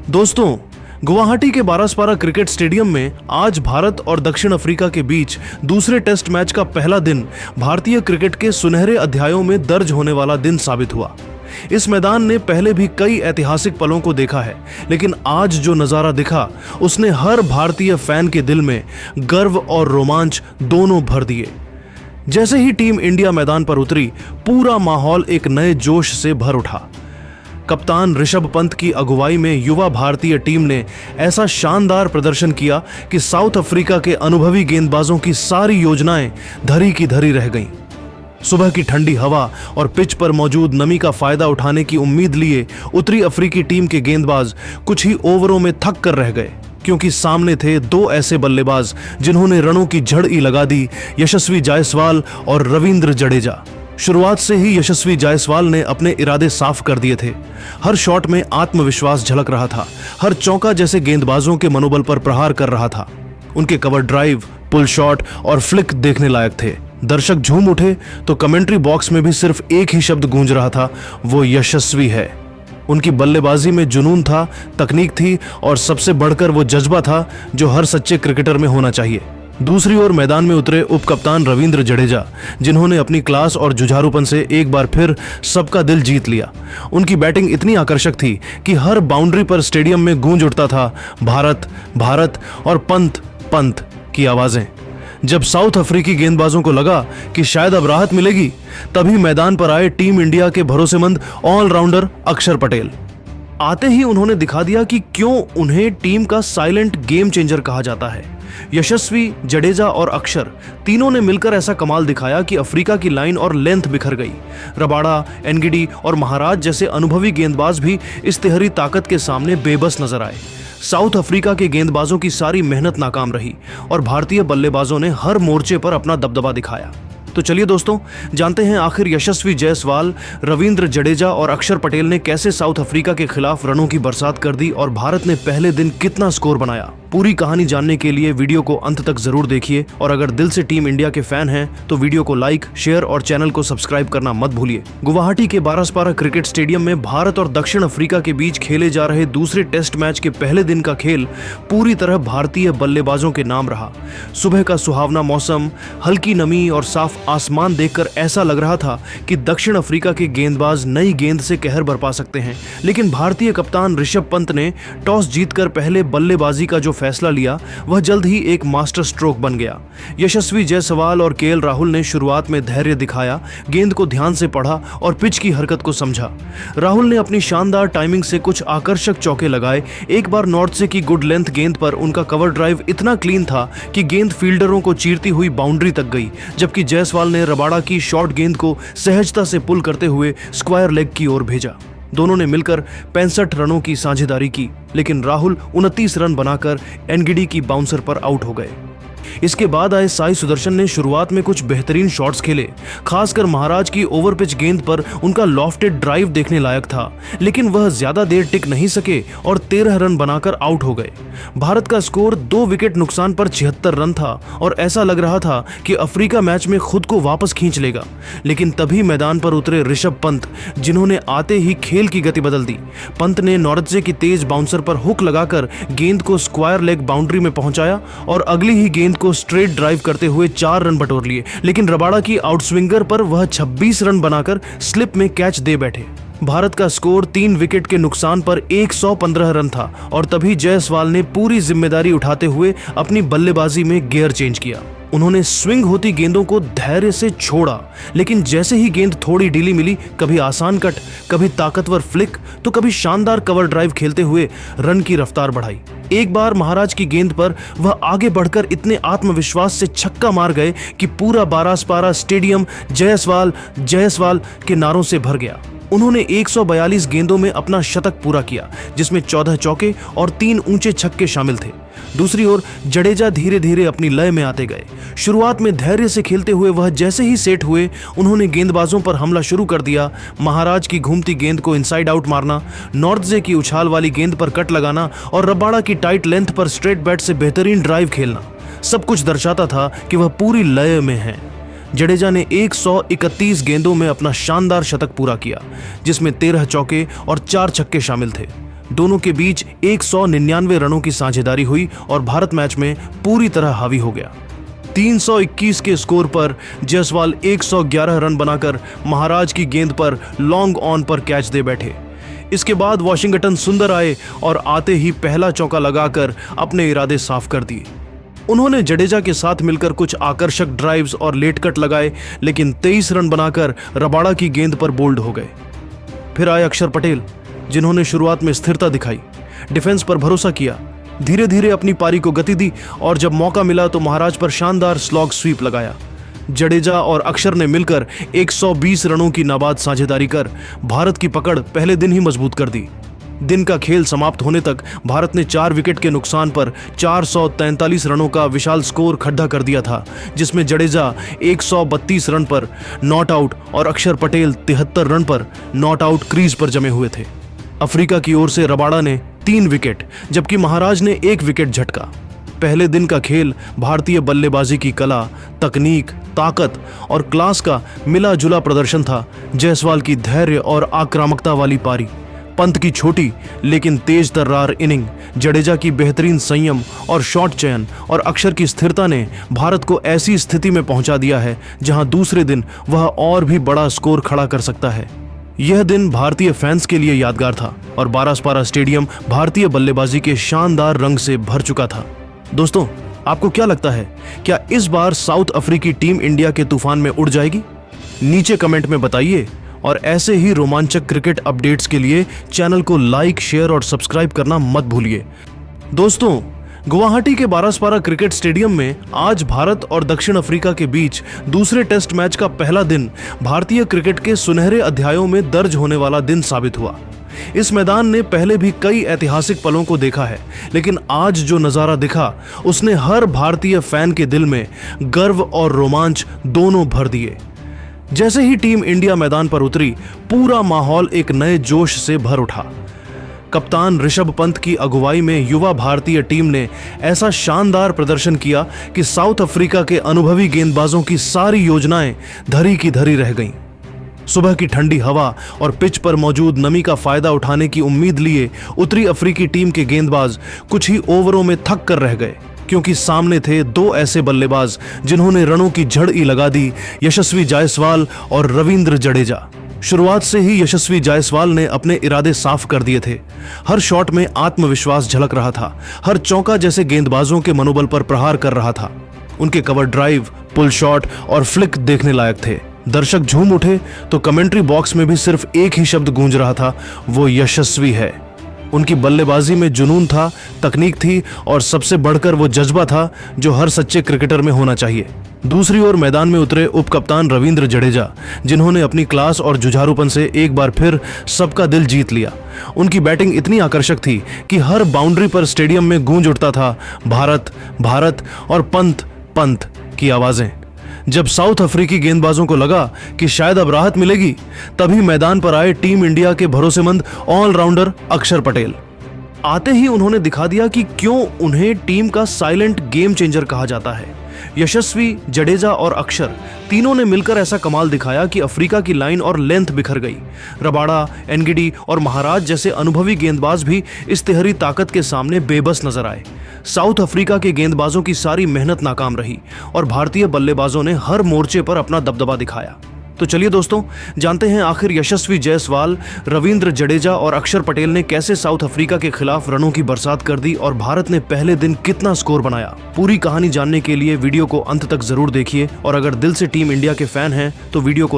दोस्तों, गुवाहाटी के बारासपारा cricket stadium में आज भारत और दक्षिण अफ्रीका के बीच दूसरे टेस्ट मैच का पहला दिन भारतीय क्रिकेट के सुनहरे अध्यायों में दर्ज होने वाला दिन साबित हुआ। इस मैदान ने पहले भी कई ऐतिहासिक पलों को देखा है, लेकिन आज जो नजारा दिखा उसने हर भारतीय फैन के दिल में गर्व और रोमांच दोनों भर दिए। जैसे ही टीम इंडिया मैदान पर उतरी, पूरा माहौल एक नए जोश से भर उठा। कप्तान ऋषभ पंत की अगुवाई में युवा भारतीय टीम ने ऐसा शानदार प्रदर्शन किया कि साउथ अफ्रीका के अनुभवी गेंदबाजों की सारी योजनाएं धरी की धरी रह गईं। सुबह की ठंडी हवा और पिच पर मौजूद नमी का फायदा उठाने की उम्मीद लिए उत्तरी अफ्रीकी टीम के गेंदबाज कुछ ही ओवरों में थक कर रह गए, क्योंकि सामने थे दो ऐसे बल्लेबाज जिन्होंने रनों की झड़ ही लगा दी, यशस्वी जायसवाल और रविंद्र जडेजा। शुरुआत से ही यशस्वी जायसवाल ने अपने इरादे साफ कर दिए थे। हर शॉट में आत्मविश्वास झलक रहा था, हर चौका जैसे गेंदबाजों के मनोबल पर प्रहार कर रहा था। उनके कवर ड्राइव, पुल शॉट और फ्लिक देखने लायक थे। दर्शक झूम उठे तो कमेंट्री बॉक्स में भी सिर्फ एक ही शब्द गूंज रहा था, वो यशस्वी है। उनकी बल्लेबाजी में जुनून था, तकनीक थी और सबसे बढ़कर वो जज्बा था जो हर सच्चे क्रिकेटर में होना चाहिए। दूसरी ओर मैदान में उतरे उप कप्तान रविंद्र जडेजा, जिन्होंने अपनी क्लास और जुझारूपन से एक बार फिर सबका दिल जीत लिया। उनकी बैटिंग इतनी आकर्षक थी कि हर बाउंड्री पर स्टेडियम में गूंज उठता था भारत भारत और पंत पंत की आवाजें। जब साउथ अफ्रीकी गेंदबाजों को लगा कि शायद अब राहत मिलेगी, तभी मैदान पर आए टीम इंडिया के भरोसेमंद ऑलराउंडर अक्षर पटेल। आते ही उन्होंने दिखा दिया कि क्यों उन्हें टीम का साइलेंट गेम चेंजर कहा जाता है। यशस्वी, जडेजा और अक्षर तीनों ने मिलकर ऐसा कमाल दिखाया कि अफ्रीका की लाइन और लेंथ बिखर गई। रबाड़ा, एनगिडी और महाराज जैसे अनुभवी गेंदबाज भी इस तिहरी ताकत के सामने बेबस नजर आए। साउथ अफ्रीका के गेंदबाजों की सारी मेहनत नाकाम रही और भारतीय बल्लेबाजों ने हर मोर्चे पर अपना दबदबा दिखाया। तो चलिए दोस्तों, जानते हैं आखिर यशस्वी जायसवाल, रविंद्र जडेजा और अक्षर पटेल ने कैसे साउथ अफ्रीका के खिलाफ रनों की बरसात कर दी और भारत ने पहले दिन कितना स्कोर बनाया। पूरी कहानी जानने के लिए वीडियो को अंत तक जरूर देखिए और अगर दिल से टीम इंडिया के फैन हैं तो वीडियो को लाइक, शेयर और चैनल को सब्सक्राइब करना मत भूलिए। गुवाहाटी के बारासपारा क्रिकेट स्टेडियम में भारत और दक्षिण अफ्रीका के बीच खेले जा रहे दूसरे टेस्ट मैच के पहले दिन का खेल पूरी तरह भारतीय बल्लेबाजों के नाम रहा। सुबह का सुहावना मौसम, हल्की नमी और साफ आसमान देखकर ऐसा लग रहा था कि दक्षिण अफ्रीका के गेंदबाज नई गेंद से कहर बरपा सकते हैं, लेकिन भारतीय कप्तान ऋषभ पंत ने टॉस जीतकर पहले बल्लेबाजी का जो फैसला लिया वह जल्द ही एक मास्टर स्ट्रोक बन गया। यशस्वी जायसवाल और केएल राहुल ने शुरुआत में धैर्य दिखाया, गेंद को ध्यान से पढ़ा और पिच की हरकत को समझा। राहुल ने अपनी शानदार टाइमिंग से कुछ आकर्षक चौके लगाए। एक बार नॉर्थ से की गुड लेंथ गेंद पर उनका कवर ड्राइव इतना क्लीन था कि गेंद फील्डरों को चीरती हुई बाउंड्री तक गई, जबकि जायसवाल ने रबाड़ा की शॉर्ट गेंद को सहजता से पुल करते हुए स्क्वायर लेग की ओर भेजा। दोनों ने मिलकर 65 रनों की साझेदारी की, लेकिन राहुल 29 रन बनाकर एनगिडी की बाउंसर पर आउट हो गए। इसके बाद आए साई सुदर्शन ने शुरुआत में कुछ बेहतरीन शॉट्स खेले। खासकर महाराज की ओवर पिच गेंद पर उनका लॉफ्टेड ड्राइव देखने लायक था, लेकिन वह ज्यादा देर टिक नहीं सके और 13 रन बनाकर आउट हो गए। भारत का स्कोर 2 विकेट नुकसान पर 76 रन था और ऐसा लग रहा था कि अफ्रीका मैच में खुद को वापस खींच लेगा। लेकिन तभी मैदान पर उतरे ऋषभ पंत, जिन्होंने आते ही खेल की गति बदल दी। पंत ने नॉर्जे की तेज बाउंसर पर हुक लगाकर गेंद को स्क्वायर लेग बाउंड्री में पहुंचाया और अगली ही गेंद को स्ट्रेट ड्राइव करते हुए 4 रन बटोर लिए, लेकिन रबाड़ा की आउटस्विंगर पर वह 26 रन बनाकर स्लिप में कैच दे बैठे। भारत का स्कोर 3 विकेट के नुकसान पर 115 रन था और तभी जायसवाल ने पूरी जिम्मेदारी उठाते हुए अपनी बल्लेबाजी में गियर चेंज किया। उन्होंने स्विंग होती गेंदों को धैर्य से छोड़ा, लेकिन जैसे ही गेंद थोड़ी ढीली मिली, कभी आसान कट, कभी ताकतवर फ्लिक तो कभी शानदार कवर ड्राइव खेलते हुए रन की रफ्तार बढ़ाई। एक बार महाराज की गेंद पर वह आगे बढ़कर इतने आत्मविश्वास से छक्का मार गए कि पूरा बारासपारा स्टेडियम जायसवाल जायसवाल के नारों से भर गया। उन्होंने 142 गेंदों में अपना शतक पूरा किया, जिसमें 14 चौके और 3 ऊंचे छक्के शामिल थे। दूसरी ओर जडेजा धीरे धीरे अपनी लय में आते गए। शुरुआत में धैर्य से खेलते हुए वह जैसे ही सेट हुए, उन्होंने गेंदबाजों पर हमला शुरू कर दिया। महाराज की घूमती गेंद को इनसाइड आउट मारना, नॉर्जे की उछाल वाली गेंद पर कट लगाना और रबाड़ा की टाइट लेंथ पर स्ट्रेट बैट से बेहतरीन ड्राइव खेलना, सब कुछ दर्शाता था कि वह पूरी लय में है। जडेजा ने 131 गेंदों में अपना शानदार शतक पूरा किया, जिसमें 13 चौके और 4 छक्के शामिल थे। दोनों के बीच 199 रनों की साझेदारी हुई और भारत मैच में पूरी तरह हावी हो गया। 321 के स्कोर पर जायसवाल 111 रन बनाकर महाराज की गेंद पर लॉन्ग ऑन पर कैच दे बैठे। इसके बाद वॉशिंगटन सुंदर आए और आते ही पहला चौका लगाकर अपने इरादे साफ कर दिए। उन्होंने जडेजा के साथ मिलकर कुछ आकर्षक ड्राइव्स और लेट कट लगाए, लेकिन 23 रन बनाकर रबाड़ा की गेंद पर बोल्ड हो गए। फिर आए अक्षर पटेल, जिन्होंने शुरुआत में स्थिरता दिखाई, डिफेंस पर भरोसा किया, धीरे धीरे अपनी पारी को गति दी और जब मौका मिला तो महाराज पर शानदार स्लॉग स्वीप लगाया। जडेजा और अक्षर ने मिलकर 120 रनों की नाबाद साझेदारी कर भारत की पकड़ पहले दिन ही मजबूत कर दी। दिन का खेल समाप्त होने तक भारत ने 4 विकेट के नुकसान पर 443 रनों का विशाल स्कोर खड्डा कर दिया था, जिसमें जडेजा 132 रन पर नॉट आउट और अक्षर पटेल 73 रन पर नॉट आउट क्रीज पर जमे हुए थे। अफ्रीका की ओर से रबाड़ा ने 3 विकेट जबकि महाराज ने 1 विकेट झटका। पहले दिन का खेल भारतीय बल्लेबाजी की कला, तकनीक, ताकत और क्लास का मिला जुला प्रदर्शन था। जायसवाल की धैर्य और आक्रामकता वाली पारी, पंत की छोटी लेकिन तेज तर्रार इनिंग, जडेजा की बेहतरीन संयम और शॉट चयन और अक्षर की स्थिरता ने भारत को ऐसी स्थिति में पहुंचा दिया है जहां दूसरे दिन वह और भी बड़ा स्कोर खड़ा कर सकता है। यह दिन भारतीय फैंस के लिए यादगार था और बारास्पारा स्टेडियम भारतीय बल्लेबाजी के शानदार रंग से भर चुका था। दोस्तों, आपको क्या लगता है, क्या इस बार साउथ अफ्रीकी टीम इंडिया के तूफान में उड़ जाएगी? नीचे कमेंट में बताइए और ऐसे ही रोमांचक क्रिकेट अपडेट्स के लिए चैनल को लाइक, शेयर और सब्सक्राइब करना मत भूलिए। दोस्तों, गुवाहाटी के बारास्पारा क्रिकेट स्टेडियम में आज भारत और दक्षिण अफ्रीका के बीच दूसरे टेस्ट मैच का पहला दिन भारतीय क्रिकेट के सुनहरे अध्यायों में दर्ज होने वाला दिन साबित हुआ। इस मैदान ने पहले भी कई ऐतिहासिक पलों को देखा है, लेकिन आज जो नजारा दिखा उसने हर भारतीय फैन के दिल में गर्व और रोमांच दोनों भर दिए। जैसे ही टीम इंडिया मैदान पर उतरी, पूरा माहौल एक नए जोश से भर उठा। कप्तान ऋषभ पंत की अगुवाई में युवा भारतीय टीम ने ऐसा शानदार प्रदर्शन किया कि साउथ अफ्रीका के अनुभवी गेंदबाजों की सारी योजनाएं धरी की धरी रह गईं। सुबह की ठंडी हवा और पिच पर मौजूद नमी का फायदा उठाने की उम्मीद लिए उत्तरी अफ्रीकी टीम के गेंदबाज कुछ ही ओवरों में थक कर रह गए, क्योंकि सामने थे 2 ऐसे बल्लेबाज जिन्होंने रनों की झड़ ही लगा दी, यशस्वी जायसवाल और रविंद्र जडेजा। शुरुआत से ही यशस्वी जायसवाल ने अपने इरादे साफ कर दिए थे। हर शॉट में आत्मविश्वास झलक रहा था, हर चौका जैसे गेंदबाजों के मनोबल पर प्रहार कर रहा था। उनके कवर ड्राइव, पुल शॉट और फ्लिक देखने लायक थे। दर्शक झूम उठे तो कमेंट्री बॉक्स में भी सिर्फ एक ही शब्द गूंज रहा था, वो यशस्वी है। उनकी बल्लेबाजी में जुनून था, तकनीक थी और सबसे बढ़कर वो जज्बा था जो हर सच्चे क्रिकेटर में होना चाहिए। दूसरी ओर मैदान में उतरे उप कप्तान रविंद्र जडेजा, जिन्होंने अपनी क्लास और जुझारूपन से एक बार फिर सबका दिल जीत लिया। उनकी बैटिंग इतनी आकर्षक थी कि हर बाउंड्री पर स्टेडियम में गूंज उठता था भारत, भारत और पंत, पंत की आवाजें। जब साउथ अफ्रीकी गेंदबाजों को लगा कि शायद अब राहत मिलेगी, तभी मैदान पर आए टीम इंडिया के भरोसेमंद ऑलराउंडर अक्षर पटेल। आते ही उन्होंने दिखा दिया कि क्यों उन्हें टीम का साइलेंट गेम चेंजर कहा जाता है। यशस्वी, जडेजा और अक्षर तीनों ने मिलकर ऐसा कमाल दिखाया कि अफ्रीका की लाइन और लेंथ बिखर गई। रबाड़ा, एनगिडी और महाराज जैसे अनुभवी गेंदबाज भी इस तिहरी ताकत के सामने बेबस नजर आए। साउथ अफ्रीका के गेंदबाजों की सारी मेहनत नाकाम रही और भारतीय बल्लेबाजों ने हर मोर्चे पर अपना दबदबा दिखाया। तो चलिए दोस्तों, जानते हैं आखिर यशस्वी जायसवाल, रविंद्र जडेजा और अक्षर पटेल ने कैसे साउथ अफ्रीका के खिलाफ रनों की बरसात कर दी और भारत ने पहले दिन कितना स्कोर बनाया। पूरी कहानी जानने के लिए वीडियो को अंत तक जरूर देखिए और अगर दिल से टीम इंडिया के फैन हैं तो वीडियो को